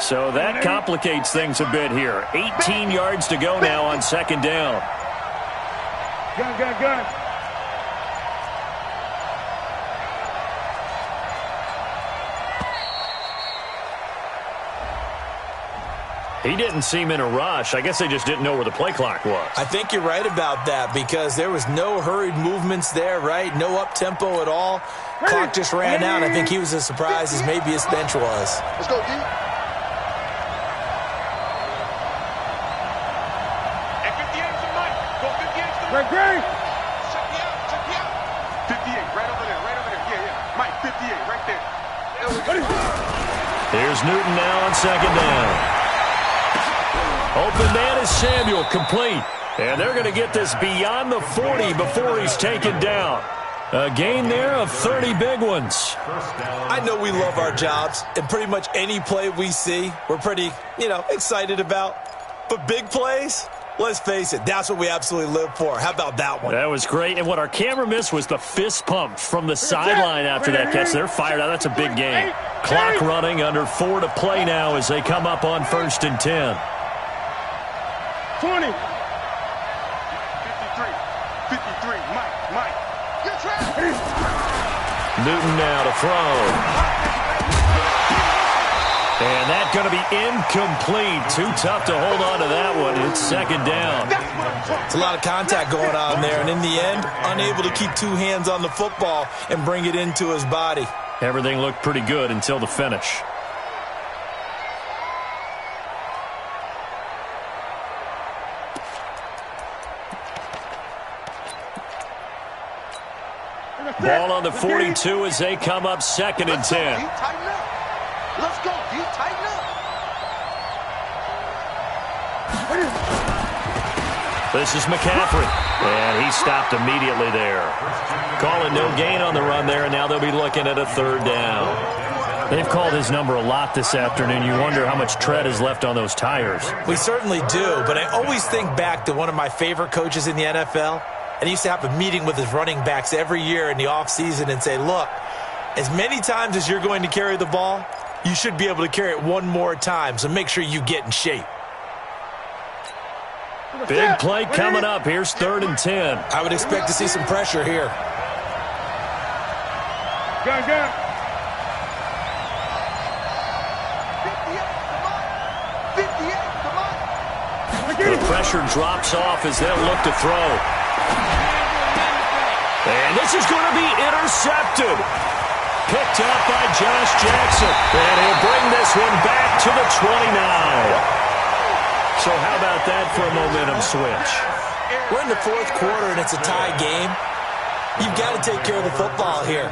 So that complicates things a bit here. 18 yards to go now on 2nd down. Gun. He didn't seem in a rush. I guess they just didn't know where the play clock was. I think you're right about that because there was no hurried movements there, right? No up-tempo at all. Clock just ran out. I think he was as surprised as maybe his bench was. Let's go, D. At 58 to Mike. Go 58 to Mike. Great. Check me out. 58, right over there. Yeah. Mike, 58, right there. Here's Newton now on second down. Open man is Samuel, complete. And they're going to get this beyond the 40 before he's taken down. A gain there of 30 big ones. I know we love our jobs, and pretty much any play we see, we're pretty, excited about. But big plays, let's face it, that's what we absolutely live for. How about that one? That was great. And what our camera missed was the fist pump from the sideline after that catch. They're fired out. That's a big gain. Clock running, under 4 to play now as they come up on 1st and 10. 20. 53. Mike. Get trapped. Newton now to throw. And that's going to be incomplete. Too tough to hold on to that one. It's second down. It's a lot of contact going on there, and in the end, unable to keep two hands on the football and bring it into his body. Everything looked pretty good until the finish. Ball on the 42 as they come up 2nd and 10. Let's go, D. Tighten up. This is McCaffrey, and he stopped immediately there. Calling no gain on the run there, and now they'll be looking at a 3rd down. They've called his number a lot this afternoon. You wonder how much tread is left on those tires. We certainly do, but I always think back to one of my favorite coaches in the NFL. And he used to have a meeting with his running backs every year in the offseason and say, look, as many times as you're going to carry the ball, you should be able to carry it one more time, so make sure you get in shape. Big play coming up. Here's 3rd and 10. I would expect to see some pressure here. Gun. 58, The pressure drops off as they'll look to throw. And this is going to be intercepted. Picked up by Josh Jackson. And he'll bring this one back to the 29. So how about that for a momentum switch? We're in the 4th quarter, and it's a tie game. You've got to take care of the football here.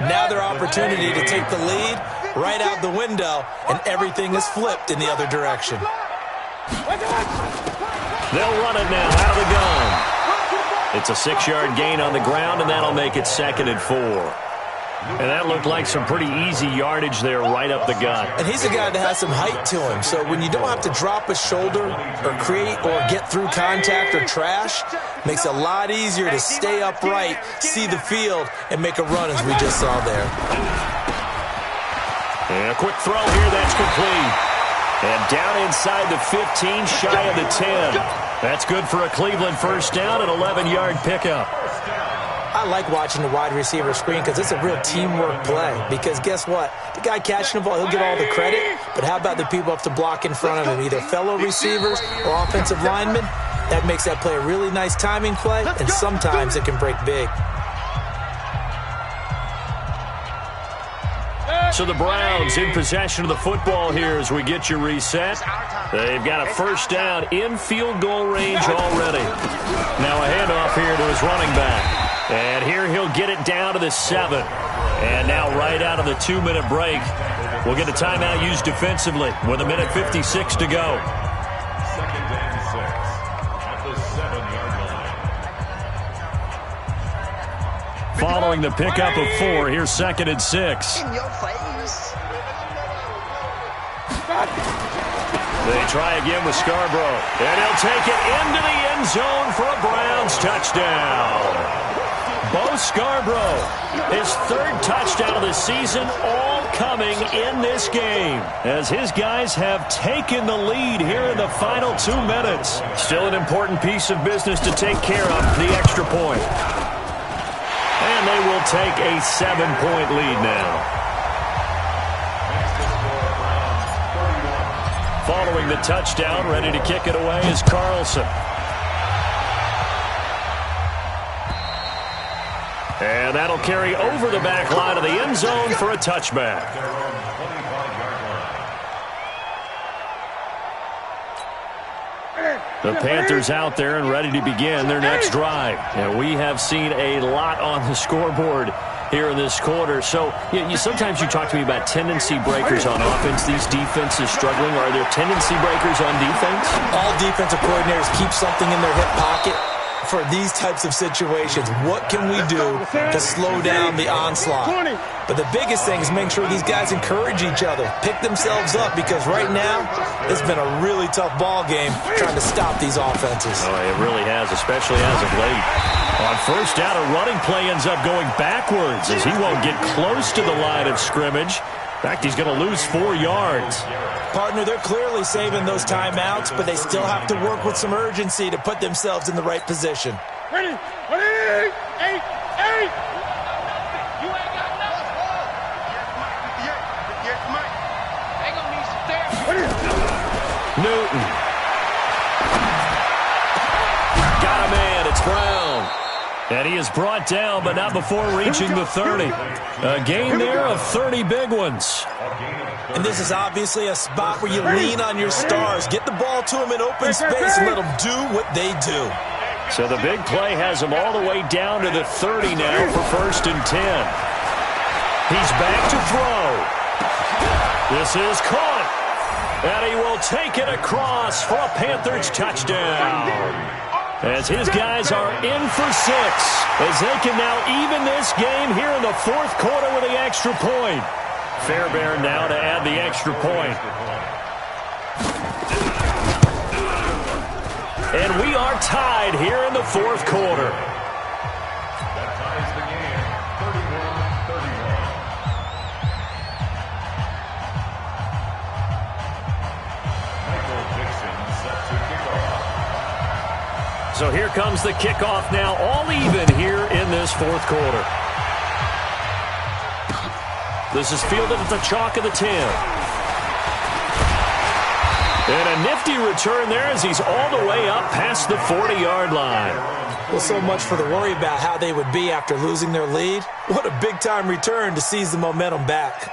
Now their opportunity to take the lead right out the window, and everything is flipped in the other direction. They'll run it now out of the gun. It's a 6-yard gain on the ground, and that'll make it 2nd and 4. And that looked like some pretty easy yardage there right up the gut. And he's a guy that has some height to him. So when you don't have to drop a shoulder or create or get through contact or trash, makes it a lot easier to stay upright, see the field, and make a run as we just saw there. And a quick throw here, that's complete. And down inside the 15, shy of the 10. That's good for a Cleveland 1st down, an 11-yard pickup. I like watching the wide receiver screen because it's a real teamwork play. Because guess what? The guy catching the ball, he'll get all the credit. But how about the people up to block in front of him, either fellow receivers or offensive linemen? That makes that play a really nice timing play, and sometimes it can break big. So the Browns in possession of the football here as we get you reset. They've got a 1st down in field goal range already. Now a handoff here to his running back. And here he'll get it down to the 7. And now right out of the 2-minute break, we'll get a timeout used defensively with 1:56 to go. 2nd and 6 at the 7-yard line. Following the pickup of 4, here's 2nd and 6. In your face. They try again with Scarborough. And he'll take it into the end zone for a Browns touchdown. Bo Scarborough, his 3rd touchdown of the season, all coming in this game as his guys have taken the lead here in the final 2 minutes. Still an important piece of business to take care of, the extra point. And they will take a 7-point lead now. Following the touchdown, ready to kick it away is Carlson. And that'll carry over the back line of the end zone for a touchback. The Panthers out there and ready to begin their next drive. And we have seen a lot on the scoreboard here in this quarter. So sometimes you talk to me about tendency breakers on offense. These defenses struggling. Are there tendency breakers on defense? All defensive coordinators keep something in their hip pocket for these types of situations. What can we do to slow down the onslaught? But the biggest thing is make sure these guys encourage each other, pick themselves up, because right now it's been a really tough ball game trying to stop these offenses. Oh, it really has, especially as of late. On first down, a running play ends up going backwards as he won't get close to the line of scrimmage. In fact, he's going to lose 4 yards. Partner, they're clearly saving those timeouts, but they still have to work with some urgency to put themselves in the right position. Ready? 8. You ain't got nothing. Yes, Mike. They gonna need some therapy. Newton. Got a man. It's Brown. And he is brought down, but not before reaching the 30. A gain there of 30 big ones. And this is obviously a spot where you lean on your stars. Get the ball to them in open space and let them do what they do. So the big play has him all the way down to the 30 now for 1st and 10. He's back to throw. This is caught. And he will take it across for a Panthers touchdown. As his guys are in for 6. As they can now even this game here in the 4th quarter with the extra point. Fairbairn now to add the extra point. And we are tied here in the 4th quarter. That ties the game, 31-31. Michael Dixon set to kick off. So here comes the kickoff now, all even here in this 4th quarter. This is fielded at the chalk of the 10. And a nifty return there as he's all the way up past the 40-yard line. Well, so much for the worry about how they would be after losing their lead. What a big-time return to seize the momentum back.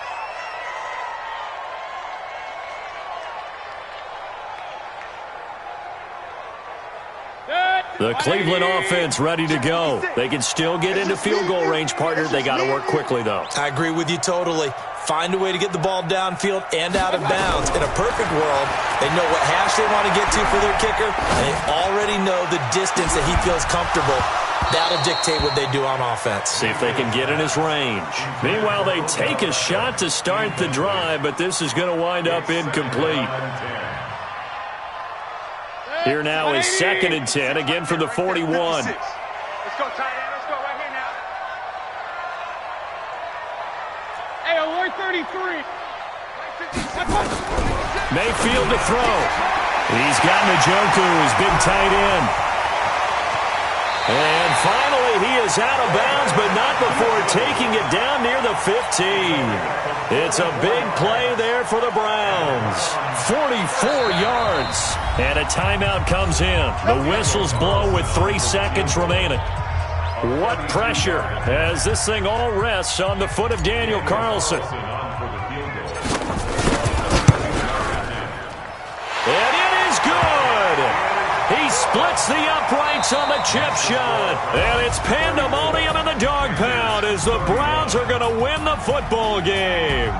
The Cleveland offense ready to go. They can still get into field goal range, partner. They got to work quickly, though. I agree with you totally. Find a way to get the ball downfield and out of bounds. In a perfect world, they know what hash they want to get to for their kicker, and they already know the distance that he feels comfortable. That'll dictate what they do on offense. See if they can get in his range. Meanwhile, they take a shot to start the drive, but this is going to wind up incomplete. Here now is 2nd and 10, again from the 41. Let's go, tight end. Let's go right here now. Hey, 133. Mayfield to throw. He's got Njoku, his big tight end. And finally, he is out of bounds, but not before taking it down near the 15. It's a big play there for the Browns. 44 yards. And a timeout comes in. The whistles blow with 3 seconds remaining. What pressure as this thing all rests on the foot of Daniel Carlson. And it is good. He splits the uprights on the chip shot. And it's pandemonium in the dog pound as the Browns are going to win the football game.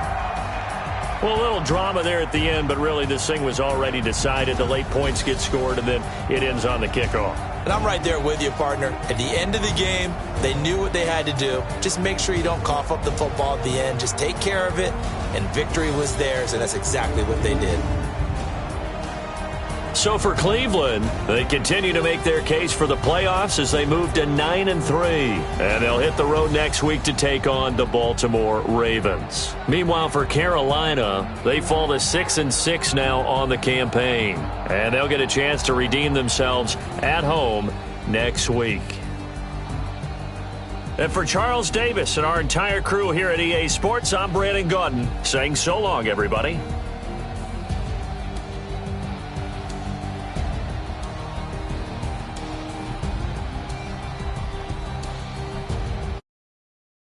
Well, a little drama there at the end, but really this thing was already decided. The late points get scored, and then it ends on the kickoff. And I'm right there with you, partner. At the end of the game, they knew what they had to do. Just make sure you don't cough up the football at the end. Just take care of it, and victory was theirs, and that's exactly what they did. So for Cleveland, they continue to make their case for the playoffs as they move to 9-3. And they'll hit the road next week to take on the Baltimore Ravens. Meanwhile, for Carolina, they fall to 6-6 now on the campaign. And they'll get a chance to redeem themselves at home next week. And for Charles Davis and our entire crew here at EA Sports, I'm Brandon Gaudin saying so long, everybody.